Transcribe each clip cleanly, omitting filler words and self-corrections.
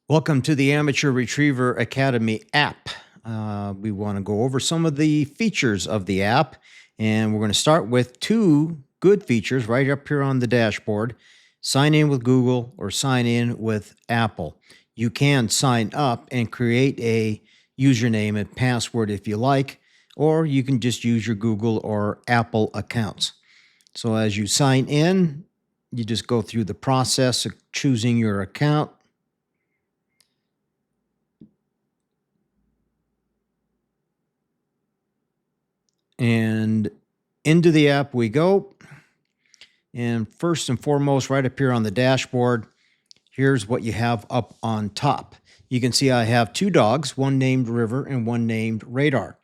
Welcome to the Amateur Retriever Academy app. We want to go over some of the features of the app, and we're going to start with two good features right up here on the dashboard. Sign in with Google or sign in with Apple. You can sign up and create a username and password if you like, or you can just use your Google or Apple accounts. So as you sign in, you just go through the process of choosing your account. And into the app we go. And first and foremost, right up here on the dashboard, here's what you have up on top. You can see I have two dogs, one named River and one named Radar.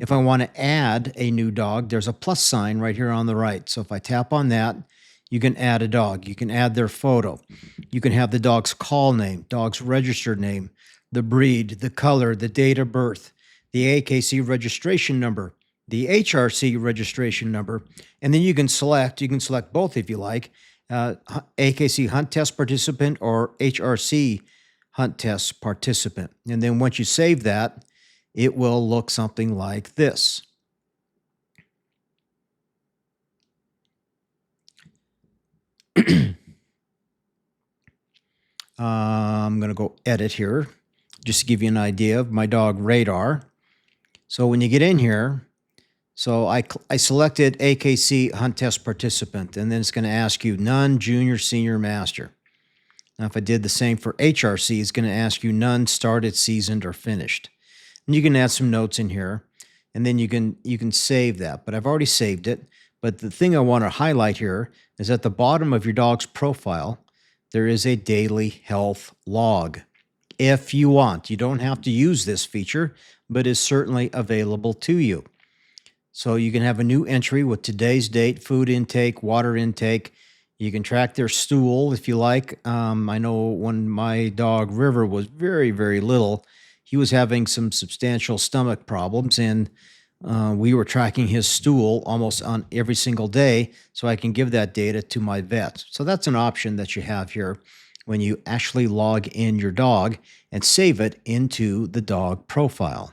If I want to add a new dog, there's a plus sign right here on the right. So if I tap on that, you can add a dog. You can add their photo. You can have the dog's call name, dog's registered name, the breed, the color, the date of birth, the AKC registration number, the HRC registration number, and then you can select both if you like, AKC hunt test participant or HRC hunt test participant. And then once you save that, it will look something like this. I'm going to go edit here just to give you an idea of my dog Radar. So when you get in here, so I selected AKC hunt test participant, and then it's going to ask you none, junior, senior, master. Now, if I did the same for HRC, it's going to ask you none, started, seasoned, or finished. And you can add some notes in here, and then you can save that. But I've already saved it. But the thing I want to highlight here is at the bottom of your dog's profile, there is a daily health log. If you want, you don't have to use this feature, but it's certainly available to you. So you can have a new entry with today's date, food intake, water intake. You can track their stool if you like. I know when my dog River was very, very little, he was having some substantial stomach problems, and we were tracking his stool almost on every single day, so I can give that data to my vet. So that's an option that you have here when you actually log in your dog and save it into the dog profile.